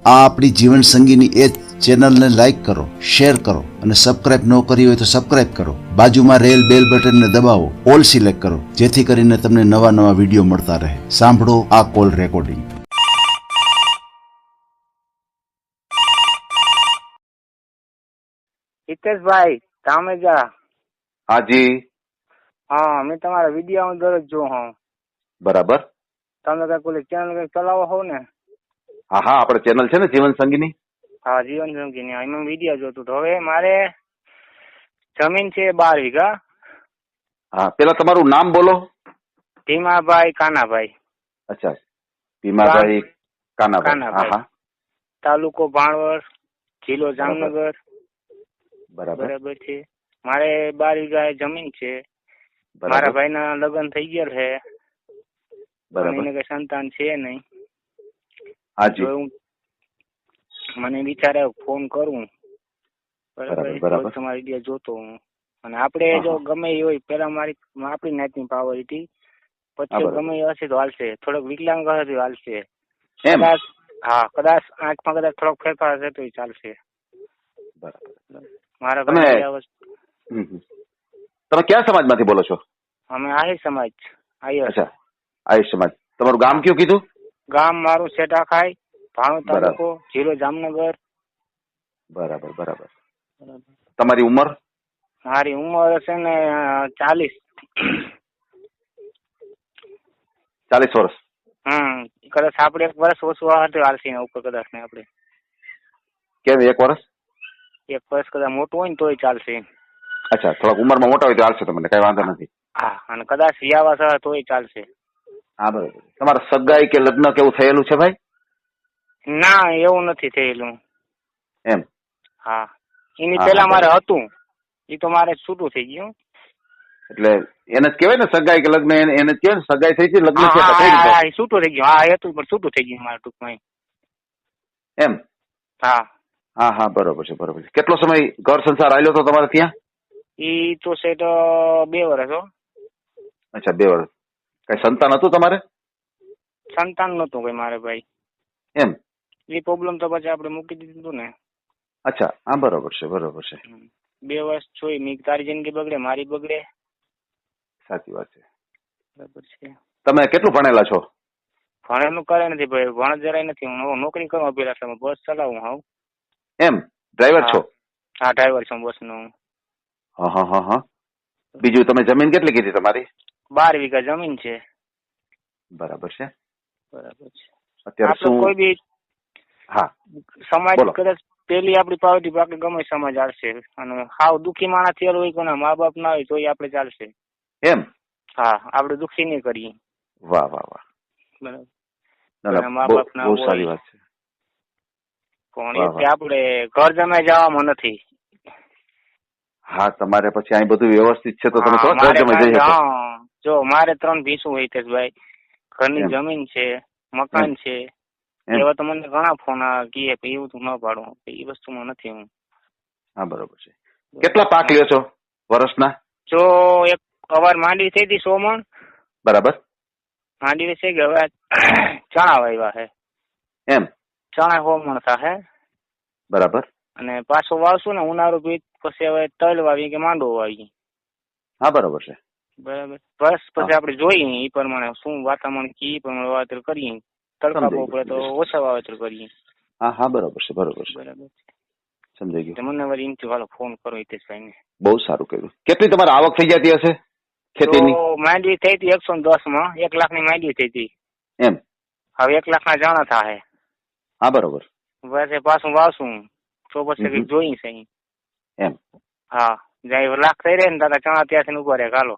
આ આપણી જીવન સંગીની એ ચેનલને લાઈક કરો, શેર કરો અને સબસ્ક્રાઇબ ન કરી હોય તો સબસ્ક્રાઇબ કરો. બાજુમાં રહેલ બેલ બટનને દબાવો, ઓલ સિલેક્ટ કરો, જેથી કરીને તમને નવા નવા વિડીયો મળતા રહે. સાંભળો આ કોલ રેકોર્ડિંગ. હિતેશભાઈ ધામેજા. હાજી. હા, મેં તમારા વિડીયો દરરોજ જોઉં હું. બરાબર. તમે કઈ કોઈ ચેનલ કઈ ચલાવો હો ને? હા હા, આપણે ચેનલ છે ને જીવન સંગીની. હા, જીવન સંગીની. એમાં વિડીયો જોતું તો હવે મારે જમીન છે 12 વીઘા. હા, પેલા તમારું નામ બોલો. ભીમાભાઈ કાનાભાઈ. અચ્છા, ભીમાભાઈ કાનાભાઈ. હા હા. તાલુકો ભાણવડ, જિલ્લો જામનગર. બરાબર છે. મારે 12 વીઘા જમીન છે. મારા ભાઈના લગ્ન થઈ ગયા છે. બરાબર. એને કઈ સંતાન છે નહીં. હાજી. મને વિચારે ફોન કરું. બરાબર. તમારી વિડીયો જોતો હું. અને આપણે જો ગમે એ હોય, પેલા આપણી નાતની પાવર હતી, પછી ગમે એ હશે તો હાલશે. થોડોક વિકલાંગ હશે તો હાલશે. કદાચ કદાચ આંખમાં કદાચ થોડોક ફેરફાર હશે તો ચાલશે. બરાબર. મારા ભાઈ તમે કયા સમાજમાંથી બોલો છો? અમે આહિર સમાજ. અચ્છા, આહિર સમાજ. તમારું ગામ કયું કીધું? ગામ મારું સેટાખાઈ, ભાણો તાલુકો, જિલ્લો જામનગર. બરાબર. તમારી ઉંમર? મારી ઉંમર છે ને 40. 40 વર્ષ. કદાચ આપણે 1 વર્ષ ઓછું આવે તો હાલશે ને ઉપર કદાચ ને આપણે. કેમ 1 વર્ષ? 1 વર્ષ કદાચ મોટું હોય ને તોય ચાલશે. અચ્છા, થોડાક ઉંમરમાં મોટા હોય તો ચાલશે, તમને કઈ વાંધો નથી. હા, અને કદાચ વિયાવા તોય ચાલશે. હા, બરાબર. તમારે સગાઈ કે લગ્ન કેવું થયેલું છે ભાઈ? ના, એવું નથી થયેલું. એમ? હા, એની પેલા મારે હતું, એ તો મારે છૂટું થઈ ગયું. એટલે એને જ કહેવાય ને સગાઈ કે લગ્ન, એને જ કહેવાય ને સગાઈ થઈ છે, લગ્ન છે. હા, છૂટું થઈ ગયું. હા, હતું પણ છૂટું થઈ ગયું મારે ટૂંકમાં. એમ? હા, બરોબર છે. કેટલો સમય ઘર સંસાર આવેલો હતો તમારે ત્યાં? ઈ તો છે તો 2 વર્ષ હો. અચ્છા, 2 વર્ષ. કઈ સંતાન હતું તમારે? સંતાન નતું કઈ મારે ભાઈ. એમ? એ પ્રોબ્લેમ તો પછી આપણે મૂકી દીધું ને. અચ્છા, હા, બરોબર છે. 2 વર્ષ જોઈ મેં, તારી જિંદગી બગડે, મારી બગડે. સાચી વાત છે. બરાબર છે. તમે કેટલું ભણેલા છો? ભણેલું કરે નથી ભાઈ, ભણ જરાય નથી. હું નોકરી કરવા પેલા તમે બસ ચલાવું હાવ. એમ? ડ્રાઈવર છો? હા, ડ્રાઈવર છું બસ નો. હા. બીજું તમે જમીન કેટલી કીધી તમારી? 12 વીઘા જમીન છે. બરાબર છે. અત્યારે શું કોઈ બી સમાજ કદાચ પેલી આપડી પાવતી બાકી ગમે સમાજ આવશે. અને હાવ દુખી માણસ થયેલો હોય, કોના મા બાપ ના હોય તો આપણે ચાલશે. એમ? હા, આપણે દુખી નહીં કરીએ. વાહ. બરાબર. મા બાપ ના બહુ સારી વાત છે. પણ એ આપણે ઘર જમાઈ જવામાં નથી. હા, તમારે પછી અહીં બધું વ્યવસ્થિત છે તો તમે ઘર જમાઈ જઈ શકો. જો મારે 3 ભીંસું હોય હિતેશભાઈ, ઘરની જમીન છે, મકાન છે. એવા તો મને ઘણા ફોન કીએ એવું તું ન પાડું, એ વસ્તુમાં નથી હું. હા, બરોબર છે. કેટલા પાક લ્યો છો વર્ષના? જો એક અવાર માંડવી થઈ હતી 100 મણ. બરાબર. માંડવી છે કે હવે ચણા વાવ્યા છે. એમ? ચણા 100 મણ થાય. બરાબર. અને પાછો વાવશું ને ઉનાળુ પછી હવે તલ વાવી કે માંડવો વાવી. હા, બરોબર છે. બરાબર. બસ પછી આપણે જોઈએ એ પ્રમાણે શું વાતાવરણ કી પ્રમાણે વાવેતર કરીએ. તડકા બહુ પડે તો ઓછા વાવેતર કરીએ. હા, બરોબર છે. સમજાઈ ગયું. મને વળી એમથી વાલો ફોન કરો હિતેશભાઈ ને. બહુ સારું કર્યું. કેટલી તમારી આવક થઈ જતી હશે ખેતીની? તો માંડવી થઈ હતી 110 માં, 1 લાખ ની માંડવી થઈ હતી. એમ? હવે 1 લાખ ના જાણા થાય. હા, બરોબર. પછી પાછું વાવશું તો પછી જોઈ છે એમ? હા, જાય 1 લાખ થઈ રહે ને દાદા ચણા ત્યાંથી ઉભા રહે. ચાલો.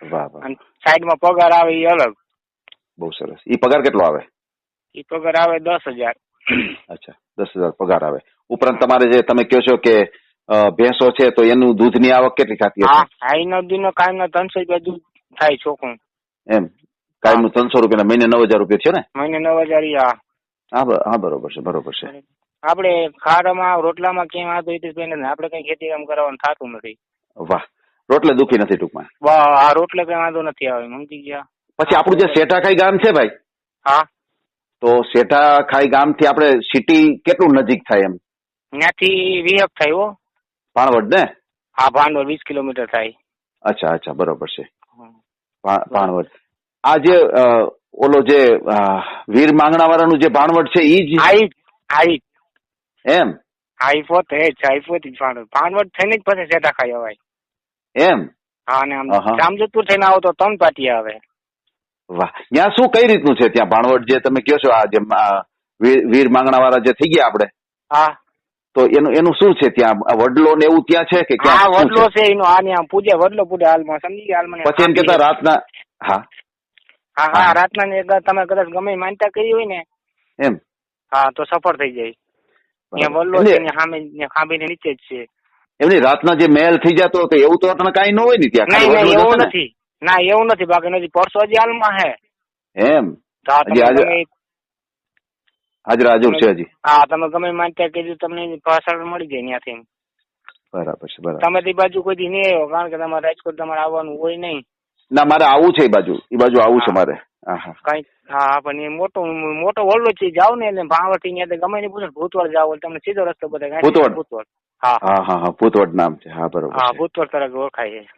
વાહ. અને સાઈડમાં પગાર આવે એ અલગ. બહુ સરસ. એ પગાર કેટલો આવે? એ પગાર આવે 10,000. અચ્છા, 10,000 પગાર આવે. ઉપરાંત તમારે જે તમે કહો છો કે ભેંસો છે તો એનું દૂધની આવક કેટલી થતી હશે? હા, એનો દૂધનો કાયમનો 300 રૂપિયા દૂધ થાય ચોખ્ખું. એમ? કાયમનું 300 રૂપિયા, મહિને 9,000 રૂપિયા છે ને? મહિને 9,000. હા, બરોબર છે. આપણે ખાડામાં રોટલામાં કેમ આવતું હિતેશભાઈ ને આપણે કઈ ખેતી કામ કરવાનું થતું નથી. વાહ. રોટલે દુખી નથી ટૂંકમાં. આ રોટલે કઈ વાંધો નથી આવે. સમજી ગયા? પછી આપણું જે સેટાખાઈ ગામ છે ભાઈ, હા, તો શેઠા ખાઈ ગામથી આપણે સિટી કેટલું નજીક થાય એમ? ત્યાંથી વિહક થાય હો. ભાણવડ ને? હા, ભાંડવડ 20 કિલોમીટર થાય. અચ્છા અચ્છા, બરોબર છે. ભાણવડ. આ જે ઓલો જે વીર માંગણા વાળાનું જે ભાણવડ છે ઈ જ? આઈ એમ? આઈ પોતે જ ભાણવડ થઈને જ પછી શેઠા ખાઈ અવાય એમ? હા, અને આમ જામજોધપુર થઈને આવો તો 3 પાટિયા આવે. વાહ. ત્યાં શું કઈ રીતનું છે ત્યાં ભાણવડ જે તમે કહો છો, આ જે વીર માંગણા વાળા જે થઈ ગયા આપણે? હા. તો એનું શું છે ત્યાં? વડલો ને એવું ત્યાં છે કે ક્યાં? હા, વડલો છે એનો. આની પૂજે વડલો પૂજે હાલમાં, સમજી ગયા હાલમાં. પછી એમ કેતા રાતના? હા હા, રાતના ને તમે કદાચ ગમે માનતા કરી હોય ને એમ, હા, તો સફળ થઈ જાય. ત્યાં વડલો છે ને સામે ખાંભી નીચે જ છે. એમની રાતના જે મહેલ થઈ જતો તો એવું તો તને કઈ ન હોય ને ત્યાં? નહીં, એવું નથી. ના, એવું નથી. બાકી નથી. પરસો હજી હાલમાં હે એમ? હાજરા હજુર છે હજી? હા, તમે ગમે માનતા કીધું તમને પાછળ મળી જાય ત્યાંથી. બરાબર છે, બરાબર. તમે તે બાજુ કોઈ દી નહીં આવ્યો, કારણ કે તમારે રાજકોટ તમારે આવવાનું હોય નહીં. ના, મારે આવું છે એ બાજુ આવું છે મારે. કઈ હા, પણ એ મોટો વડલો છે. જાવ ને એટલે ભાણવડ થી ગમે ને પૂછો ભૂતવડ જાવ તમને સીધો રસ્તો બતાવે. ભૂતવડ. હા, ભૂતવડ નામ છે. હા, બરોબર. હા, ભૂતવડ તરફ ઓળખાય છે.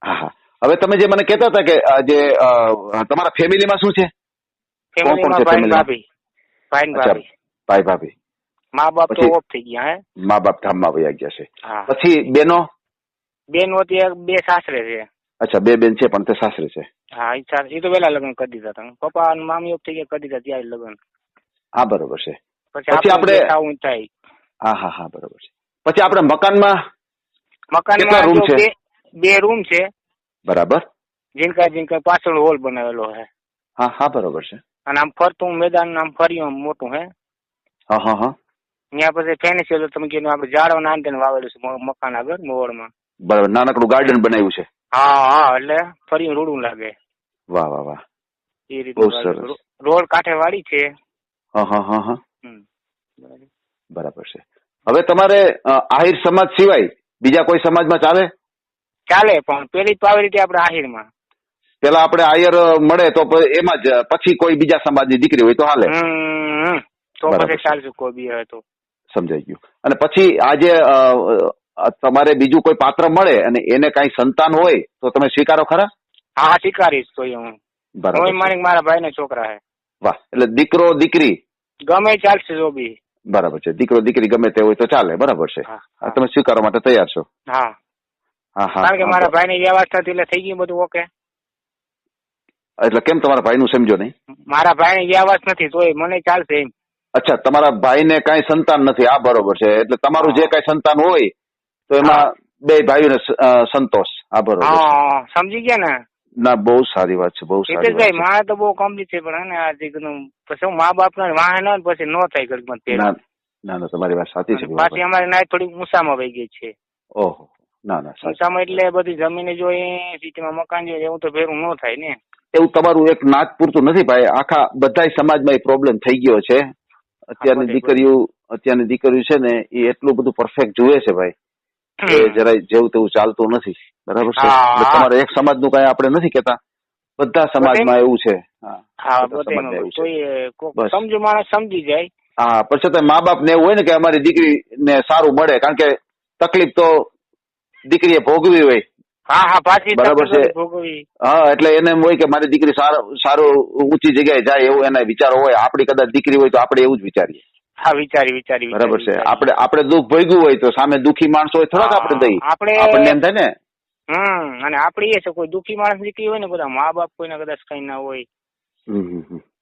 હા. હવે તમે જે મને કહેતા હતા કે જે તમારા ફેમિલીમાં શું છે? ફેમિલીમાં ભાઈ ભાભી. મા બાપ તો ઓફ થઈ ગયા. મા બાપ ધામમાં વયા ગયા છે. પછી બેનો હતી, 2 સાસરે છે. અચ્છા, 2 બેન છે પણ તે સાસરે છે. હા, એ તો વેલા લગ્ન કરી દીધા હતા. પપ્પા અને મામી ઓફ થઈ ગયા, કરી દીધા ત્યારે લગ્ન. હા, બરોબર છે. પછી આપણે હા, બરોબર છે. પછી આપણે મકાનમાં કેટલા રૂમ છે? 2 રૂમ છે. બરાબર. જીનકા પાછળ હોલ બનાવેલો છે. હા, બરોબર છે. અને આમ ફરતું મેદાન આમ ફર્યું મોટું હે. હા. ત્યાં પછી ફેન્સી તમે કીધું આપણે ઝાડવા નાનકડું વાવેલું છે મકાન આગળ મોવડમાં. બરાબર, નાનકડું ગાર્ડન બનાવ્યું છે. હા, એટલે ફરી રૂડું લાગે. વાહ. એ રીતે રોડ કાંઠે વાડી છે. હા. બરાબર છે. હવે તમારે આહિર સમાજ સિવાય બીજા કોઈ સમાજમાં ચાલે? પણ પેલી પ્રાયોરિટી આપણે આહિરમાં. પેલા આપણે આયર મળે તો એમાં જ, પછી કોઈ બીજા સમાજની દીકરી હોય તો હાલે? તો પછી ચાલશે કોઈ બી હોય તો. સમજાઈ ગયું. અને પછી આજે તમારે બીજું કોઈ પાત્ર મળે અને એને કઈ સંતાન હોય તો તમે સ્વીકારો ખરા? હા, સ્વીકારીશ. તો હું બરાબર, મારા ભાઈ ના છોકરા હે. વાહ. એટલે દીકરો દીકરી ગમે ચાલશે જો બી. બરાબર છે. દીકરો દીકરી ગમે તે હોય તો ચાલે. બરાબર છે. તમે સ્વીકારવા માટે તૈયાર છો? હા. કારણ કે મારા ભાઈ ની વ્યવસ્થા એટલે થઈ ગયું બધું ઓકે. એટલે કેમ તમારા ભાઈ નું સમજો નહીં? મારા ભાઈ ની વ્યવસ્થા નથી તોય મને ચાલશે એમ. અચ્છા, તમારા ભાઈ ને કઈ સંતાન નથી. આ બરોબર છે. એટલે તમારું જે કઈ સંતાન હોય તો એમાં 2 ભાઈઓને સંતોષ. આ બરોબર. સમજી ગયા ને? ના, બહુ સારી વાત છે. બહુ સારી વાત છે. મારે તો બહુ કમ્પ્લીટ છે પણ આ પછી મા બાપ ના વાહન હોય પછી ન થાય ઘરમાં. ના, તમારી વાત સાચી છે. પાછી અમારે ના થોડી ઊંચામાં વહી ગઈ છે. ઓહો. ના. ઊંચામાં એટલે બધી જમીન જોઈએ, સિટીમાં મકાન જોઈએ, એવું તો ભેરું ન થાય ને. એવું તમારું એક નાત પૂરતું નથી ભાઈ, આખા બધા સમાજમાં એ પ્રોબ્લેમ થઈ ગયો છે. અત્યારની દીકરીઓ છે ને એ એટલું બધું પરફેક્ટ જુએ છે ભાઈ, એ જરાય જેવું તેવું ચાલતું નથી. બરાબર છે. તમારે એક સમાજ નું કઈ આપણે નથી કેતા, બધા સમાજમાં એવું છે. સમજુ માણસ સમજી જાય. હા, પણ છતાં મા બાપ ને એવું હોય ને કે અમારી દીકરી ને સારું મળે, કારણ કે તકલીફ તો દીકરીએ ભોગવી હોય. પાછી બરાબર છે. હા, એટલે એને એમ હોય કે મારી દીકરી સારું ઊંચી જગ્યાએ જાય, એવું એના વિચારો હોય. આપડી કદાચ દીકરી હોય તો આપણે એવું જ વિચારીએ. વિચારી બરાબર છે. આપણે દુઃખ ભોગ્યું હોય તો સામે દુઃખી માણસો હોય થોડાક આપણે દઈ, આપણને એમ થાય ને. અને આપડે એ છે કોઈ દુઃખી માણસ દીકરી હોય ને, બધા મા બાપ કોઈને કદાચ કઈ ના હોય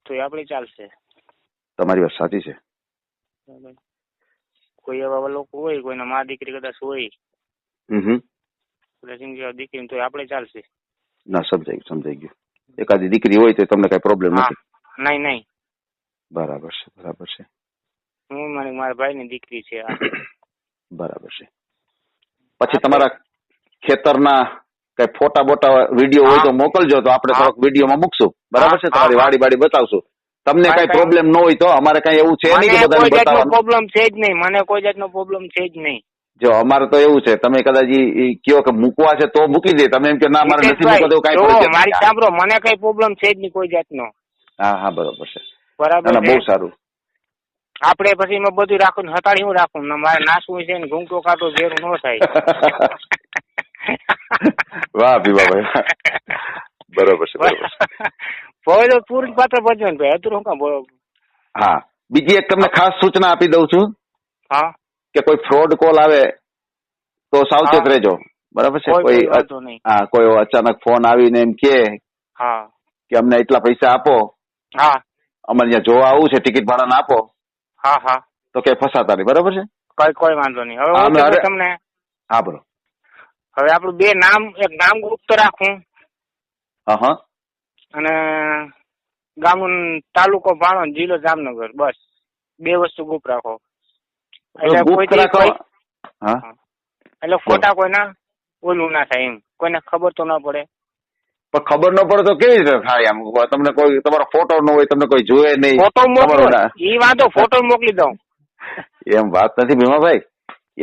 તો આપડે ચાલશે. તમારી વાત સાચી છે. કોઈ એવા લોકો હોય, કોઈના મા દીકરી કદાચ હોય દીકરી તો આપડે ચાલશે. ના, સમજાઈ ગયું. એકાદી દીકરી હોય તો તમને કઈ પ્રોબ્લેમ નથી? નહીં. બરાબર છે. હું મારા ભાઈ ની દીકરી છે. બરાબર છે. પછી તમારા ખેતરના કઈ ફોટા બોટા વિડીયો હોય તો મોકલજો, તો આપણે થોડોક વિડીયોમાં મૂકશું. બરાબર છે. તમારી વાડી બતાવશું. તમને કઈ પ્રોબ્લેમ ન હોય તો. અમારે કઈ એવું છે નહીં કે બધાને બતાવવાનું. પ્રોબ્લેમ છે જ નહીં. મને કોઈ જાતનો પ્રોબ્લેમ છે જ નહીં. જો અમારે તો એવું છે, તમે કદાચ કયો કે મૂકવા છે તો મૂકી દે. તમે એમ કે ના મારે નથી મૂકવા, તો કઈ મારી સાંભળો, મને કઈ પ્રોબ્લેમ છે જ નહીં કોઈ જાતનો. હા, બરોબર છે. બરાબર ના, છે. બહુ સારું. આપણે પછી એમાં બધું રાખવું ને હતાળી હું રાખવું ને મારે નાસવું છે ને ઘૂંઘતો કાઢો ભેરું ન થાય. વાહ ભીમાભાઈ, બરોબર છે, બરોબર છે. હવે તો પૂરું પાત્ર ભજવે ને ભાઈ, હતું હું કામ બોલો. હા, બીજી એક તમને ખાસ સૂચના આપી દઉં છું હા, કે કોઈ ફ્રોડ કોલ આવે તો સાવચેત હા. રહેજો, બરાબર છે. કોઈ વાંધો નહીં. હા, કોઈ અચાનક ફોન આવીને એમ હા કે અમને એટલા પૈસા આપો, હા અમારે ત્યાં જોવા આવું છે, ટિકિટ ભાડાને આપો, હા હા, તો કઈ ફસાતા નહીં, બરાબર છે. કોઈ વાંધો નહીં. હવે હા, હું અરે- તમને હા, બોલો. હવે આપણું બે નામ, એક નામ ગુપ્ત રાખું હા હા, અને ગામનું તાલુકો ભાણો, જિલ્લો જામનગર, બસ બે વસ્તુ ગુપ્ત રાખો. એટલે ગુપ્ત કોઈથી રાખો. હા, એટલે ખોટા કોઈના ઓલું ના થાય, એમ કોઈને ખબર તો ના પડે. પણ ખબર ન પડે તો કેવી રીતે થાય? આમ તમને કોઈ તમારો ફોટો ન હોય, તમને કોઈ જોવે નહીં, ફોટો મોકલો, તમારું ના- એ વાંધો ફોટો મોકલી દઉં. એમ વાત નથી ભીમાભાઈ.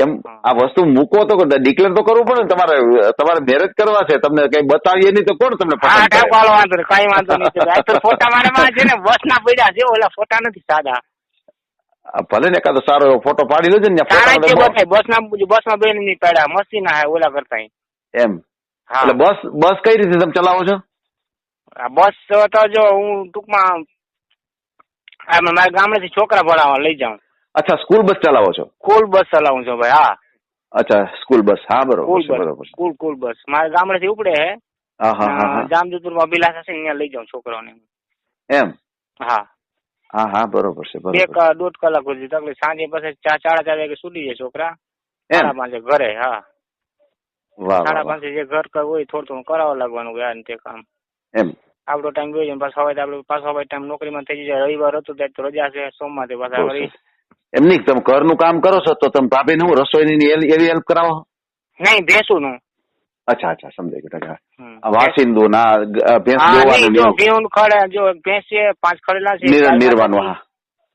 એમ હા. આ વસ્તુ મૂકો તો ડિક્લેર તો કરવું પડે ને. તમારે મેરેજ કરવા છે, તમને કઈ બતાવીએ નહીં તો કોણ તમને હા પસંદ કરે? ઠાકો, વાંધો નહીં, કઈ વાંધો નહીં. આ તો ફોટા મારે છે ને બસ ના પડ્યા છે, ઓલા ફોટા નથી સાદા. ભલે ને એકાદો સારો એવો ફોટો પાડી લેજો ને. સારા જ છે બધા, બસમાં બેન નહીં પડ્યા, મસ્તી ના હે ઓલા કરતા. એમ હા, એટલે બસ કઈ રીતે તમે ચલાવો છો? આ બસ તો જો હું ટૂંકમાં મારા ગામડેથી છોકરા ભણાવવા લઈ જાઉં. અચ્છા, સ્કૂલ બસ ચલાવો છો? સ્કૂલ બસ ચલાવું છું ભાઈ. હા, અચ્છા, સ્કૂલ બસ. હા, બરોબર છે, સ્કૂલ બરોબર બસ, છે. સ્કૂલ બસ મારા ગામડેથી ઉપડે હે. હા હા હા હા, જામજોધપુરમાં અભિલાષા છે, ત્યાં લઈ જાઉં છોકરાઓને. એમ. હા, હા હા, બરોબર છે, બરોબર. 1-1.5 કલાક સુધી તકલીફ. સાંજે પછી 4-4:30 વાગે છૂટી જાય છોકરા, એમ. 5:30 ઘરે. હા, વાહ વાહ વાહ. 5:30 જે ઘર કર હોય થોડું થોડું કરાવવા લાગવાનું યાર તે કામ. એમ. આપણો ટાઈમ જોઈ જાય, પાછો હવે આપણે પાછો હવે ટાઈમ નોકરીમાં થઈ જાય. રવિવાર હતો ત્યારે તો રજા છે, સોમવારથી પાછા બહુ વળી. સરસ. એમ નહીં, તમે ઘરનું કામ કરો છો તો તમે ભાભીને હું રસોઈની એવી હેલ્પ કરાવો? નહીં, ભેંસું નું. અચ્છા અચ્છા, સમજાઈ ગયું. આ વાસિંદુ ના ભેંસ હા, દોવાનું નહીં ને જો એવું. ભેહું ખડે, જો ભેંસ છે 5 ખડેલા છે, નિર્વાનું. હા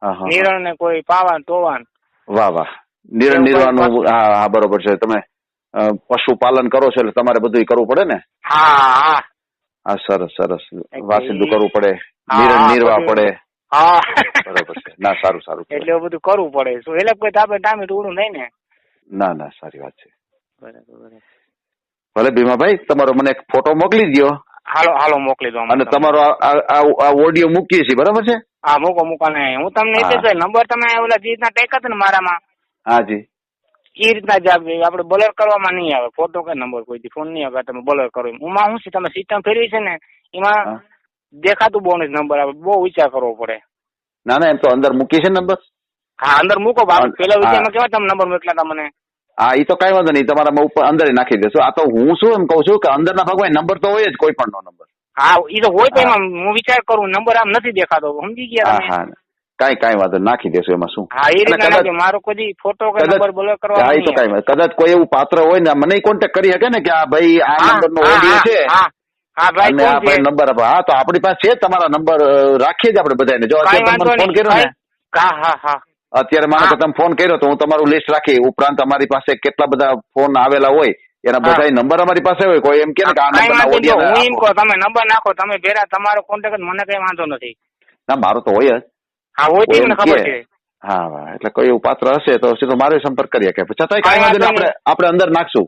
હા હા. નિરણ ને કોઈ પાવાન ટોવાન. વાહ વાહ. નિર્વાનું. હા હા, બરોબર છે. તમે પશુપાલન કરો છો એટલે તમારે બધું કરવું પડે ને. હા હા હા, સરસ સરસ. એટલે વાસિંદુ કરવું પડે, હા, નિર્વા બધું. પડે. હા, બરોબર છે. ના, સારું સારું. એટલે એવું બધું કરવું પડે. શું એટલે કોઈ આપણે ટામેટું ઉડું નહીં ને. ના ના, સારી વાત છે. બરાબર. ભલે ભીમાભાઈ, તમારો મને એક ફોટો મોકલી દો હાલો મોકલી દો. અને તમારો આ ઓડિયો મૂકીએ છીએ, બરાબર છે? હા, મૂકો ને હું તમને હા. નંબર તમે ઓલા જે રીતના ટેક હતો ને મારામાં, હા જી. એ રીતના જ આપણે બ્લર કરવામાં નહીં આવે. ફોટો કે નંબર કોઈથી ફોન નહીં આવે, તમે બ્લર કરો. એમાં શું છે, તમે સિસ્ટમ ફેરવી છે ને, એમાં હા. દેખાતું બોનસ નંબર આવે. બહુ વિચાર કરવો પડે. ના ના, એમ તો અંદર મૂકી છે નંબર. હા, અંદર મૂકો. પેલા વિષયમાં કેવા તમે નંબર મોકલા હતા મને? હા, એ તો કઈ વાંધો નહીં, તમારા ઉપર અંદર નાખી દેશો. આ તો હું શું એમ કઉ છું કે અંદરના ભાગમાં નંબર તો હોય જ, કોઈ પણ નો નંબર. હા, એ તો હોય, તો એમાં હું વિચાર કરું નંબર આમ નથી દેખાતો. સમજી ગયા હા તમે? હા, કઈ વાંધો નાખી દેશો એમાં શું. હા, એ રીતના નાખજો. મારો કોઈ ફોટો કે નંબર બ્લર કરવા હા, એ તો કઈ કદાચ કોઈ એવું પાત્ર હોય ને મને કોન્ટેક્ટ કરી શકે ને કે આ ભાઈ આ નંબર નો ઓડિયો છે હા ભાઈ, અને આ ભાઈ નંબર આપો. હા, તો આપણી પાસે છે તમારા નંબર, રાખીએ જ આપણે બધાને. જો અત્યારે તમે ફોન કર્યો ને, હા અત્યારે માનો કે તમે ફોન કર્યો તો હું તમારું લિસ્ટ રાખી. ઉપરાંત અમારી પાસે કેટલા બધા ફોન આવેલા હોય એના બધા નંબર અમારી પાસે હોય. કોઈ એમ કે ને કે આ નંબર ના ઓડિયો હું એમ કહું, તમે નંબર નાખો, તમે ભેરા તમારો કોન્ટેક્ટ, મને કઈ વાંધો નથી. ના, મારો તો હોય જ. હા, હોય તો મને ખબર છે. હા, એટલે કોઈ એવું પાત્ર હશે તો સીધો મારે સંપર્ક કરીએ કે છતાંય કઈ વાંધો નહીં, આપણે અંદર નાખશું.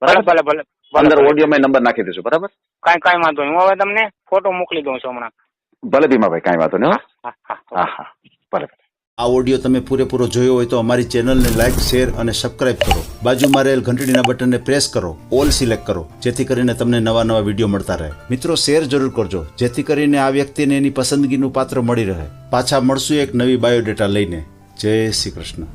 ભલે અંદર ઓડિયોમાં નંબર નાખી દઈશું. બરાબર, કઈ વાંધો નહીં. હું હવે તમને ફોટો મોકલી દઉં છું હમણાં. ભલે ભીમાભાઈ, કઈ વાંધો નહીં. હા, હા, ભલે. આ ઓડિયો તમે પૂરેપૂરો જોયો હોય તો અમારી ચેનલને લાઇક, શેર અને સબસ્ક્રાઇબ કરો. બાજુમાં રહેલ ઘંટડીના બટનને પ્રેસ કરો, ઓલ સિલેક્ટ કરો, જેથી કરીને તમને નવા વિડીયો મળતા રહે. મિત્રો, શેર જરૂર કરજો, જેથી કરીને આ વ્યક્તિને એની પસંદગીનું પાત્ર મળી રહે. પાછા મળશું એક નવી બાયોડેટા લઈને. જય શ્રી કૃષ્ણ.